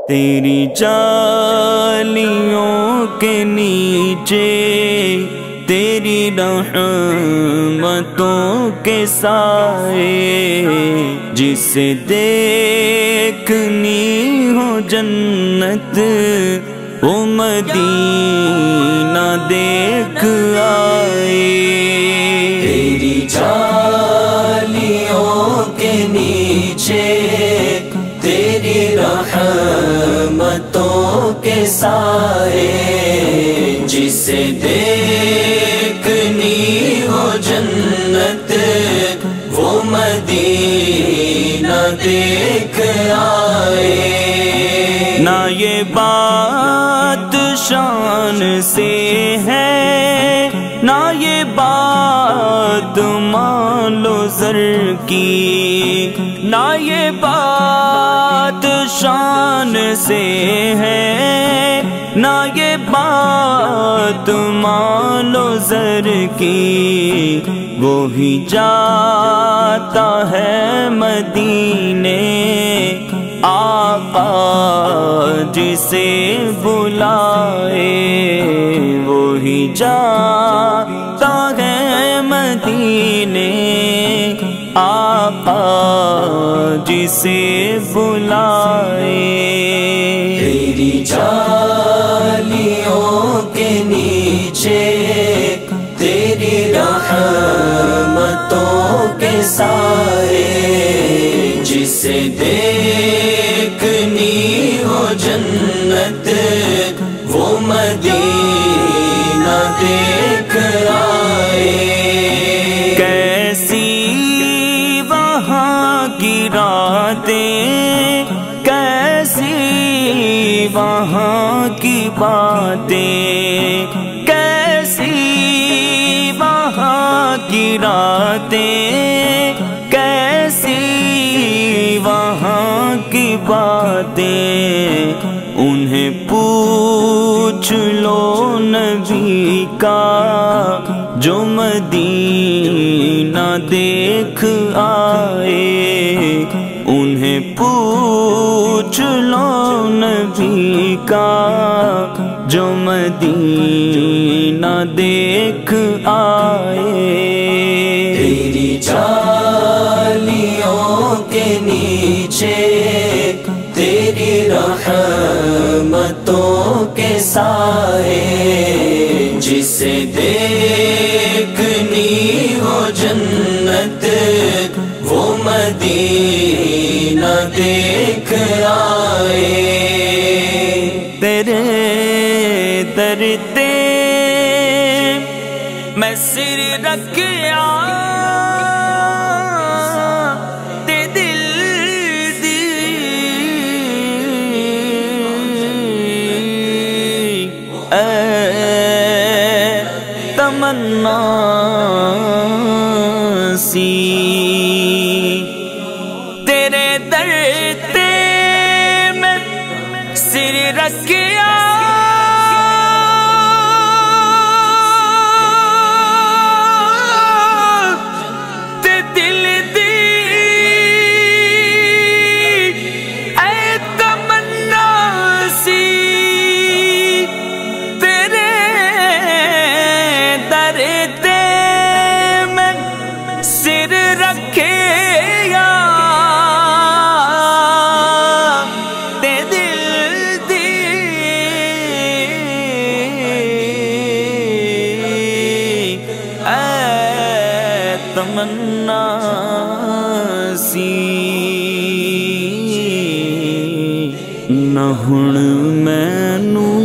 تیری جالیوں کے نیچے تیری رحمتوں کے سائے، جسے دیکھنی ہو جنت وہ مدینہ دیکھ آئے۔ تیری جالیوں کے نیچے تیری رحمتوں کے سائے، جسے دیکھنی ہو جنت وہ مدینہ دیکھ آئے۔ نہ یہ بات شان سے ہے، نہ یہ بات مال و زر کی، نہ یہ بات شان سے ہے، نہ یہ بات مال و زر کی، وہی جاتا ہے مدینے آقا جسے بلائے، وہی جاتا ہے مدینے آقا جسے بلائے۔ تیری جالیوں کے نیچے تیری رحمتوں کے سائے، جسے دیکھنی ہو جنت وہ مدینہ دیکھ آئے۔ کیسی وہاں کی راتیں، کیسی وہاں کی باتیں، کیسی وہاں کی راتیں، کیسی وہاں کی باتیں، انہیں پوچھ لو نبی کا جو مدینہ دیکھ آئے، انہیں پوچھ لو نبی کا جو مدینہ دیکھ آئے۔ تیری جالیوں کے نیچے تیری رحمتوں کے سائے، جسے دیکھنی ہو جنت وہ مدینہ دیکھ آئے۔ تیرے در تے میں سر رکھیا تے دل دی اے تمنا سی، تیرے در تے میں سر رکھیا تے دل دی اے تمنا سی، تیرے در تے میں سر رکھے تمنا سی، نہ ہن مینوں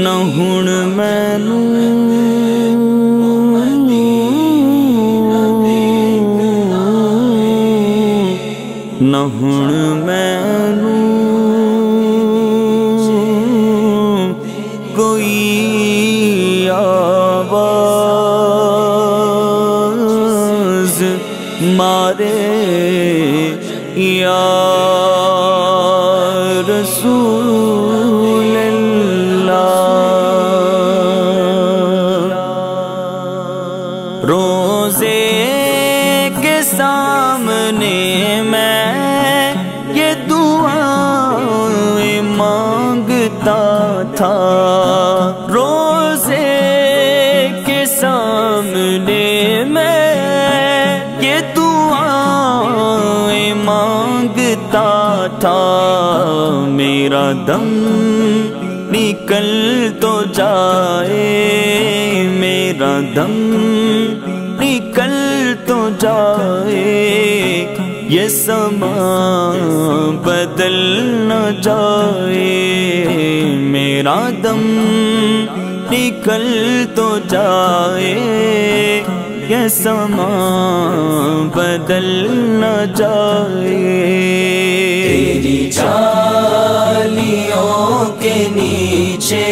نہ ہن مینوں نہ ہن مینوں کوئی آواز مارے یا رسول اللہ۔ روزے کے سامنے میں یہ دعائیں مانگتا تھا، روزے کے سامنے میں یہ دعائیں مانگتا تھا، میرا دم نکل تو جائے، میرا دم نکل تو جائے، یہ سما بدل نہ جائے، میرا دم نکل تو جائے، یہ سما بدل نہ جائے۔ تیری جالیوں کے نیچے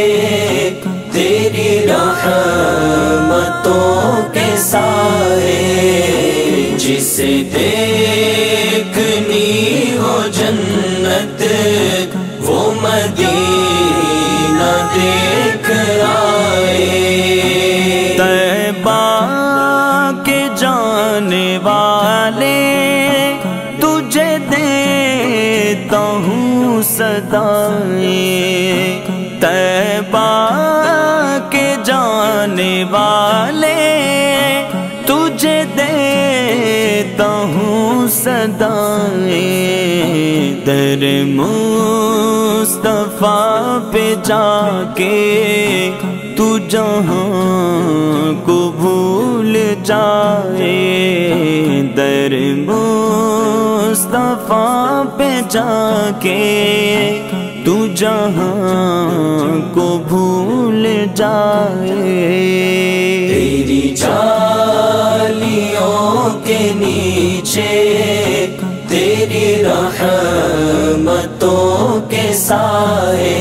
تیری رحمتوں کے سائے، جسے دیکھنی ہو جنت وہ مدینہ دیکھ آئے۔ طیبہ کے جانے والے تجھے دیتا ہوں صدائیں، طیبہ کے جانے والے تجھے دیتا ہوں صدائیں، در مصطفیٰ پہ جا کے تو جہاں کو بھول جائے، در مصطفیٰ پہ جا کے تو جہاں کو بھول جائے۔ تیری جالیوں کے نیچے تیری رحمتوں کے سائے،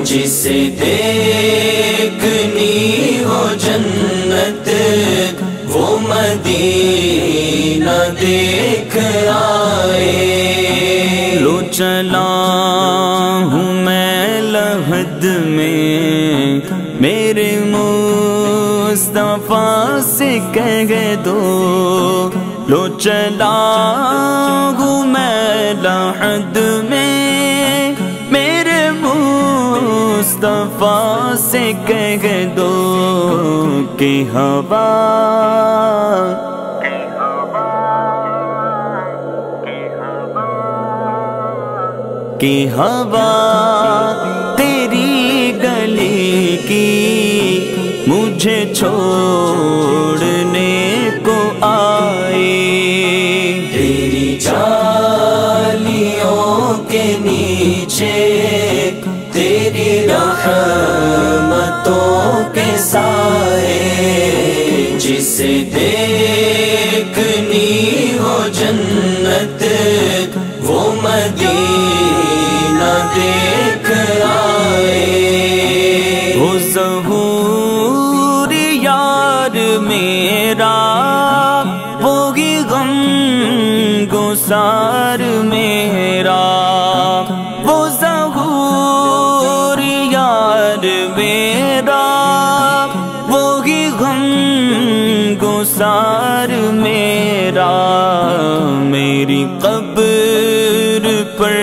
جسے دیکھنی ہو جنت وہ مدینہ دیکھ آئے۔ لو چلا ہوں میں لحد میں میرے مصطفیٰ سے کہہ دو، لو چلا ہوں میں لحد میں میرے مصطفیٰ سے کہہ دو کہ ہوا تیری گلی کی مجھے چھوڑنے کو آئے، تیری جالیوں کے نیچے تیری رحمتوں کے سائے، جسے دیکھنی ہو جنت وہ مدینہ دیکھ آئے۔ وہ ظہور یار میرا وہی غم گسار میرا، وہ ظہور یار میرا وہی غم گسار میرا، میری قبر پر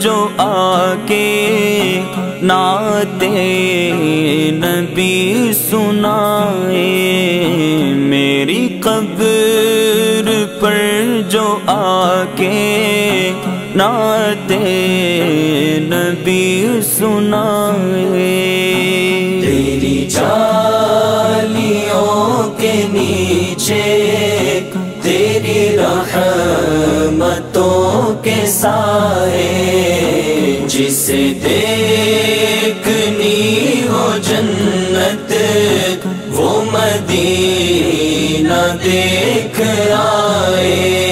جو آ کے نعت نبی سنائے، میری قبر پر جو آ کے نعت نبی سنائے۔ تیری جالیوں کے نیچے تیری رحمتوں کے سائے، جسے دیکھنی ہو جنت وہ مدینہ دیکھ آئے۔